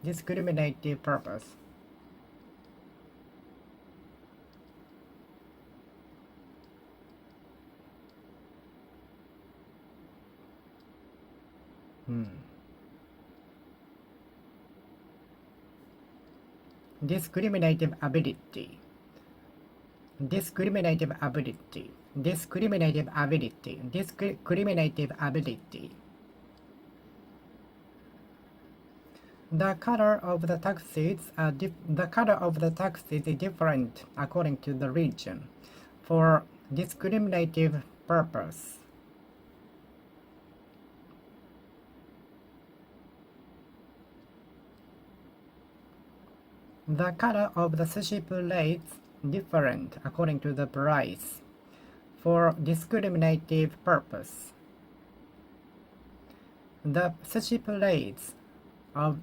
discriminative purpose. Discriminative ability. Discriminative ability. Discriminative ability. Discriminative ability. The color of the taxis is different according to the region for discriminative purpose. The color of the sushi plates different according to the price for discriminative purpose. The sushi plates of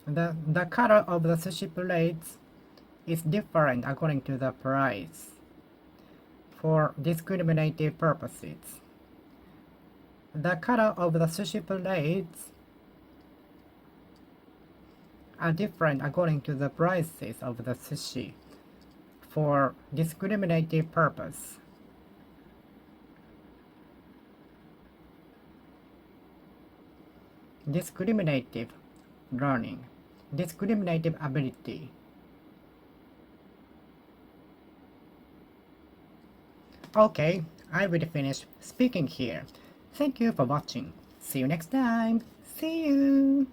the color of the sushi plates is different according to the price for discriminative purposes. The color of the sushi plates are different according to the prices of the sushi for discriminative purpose. Discriminative learning. Discriminative ability. Okay, I will finish speaking here. Thank you for watching. See you next time. See you.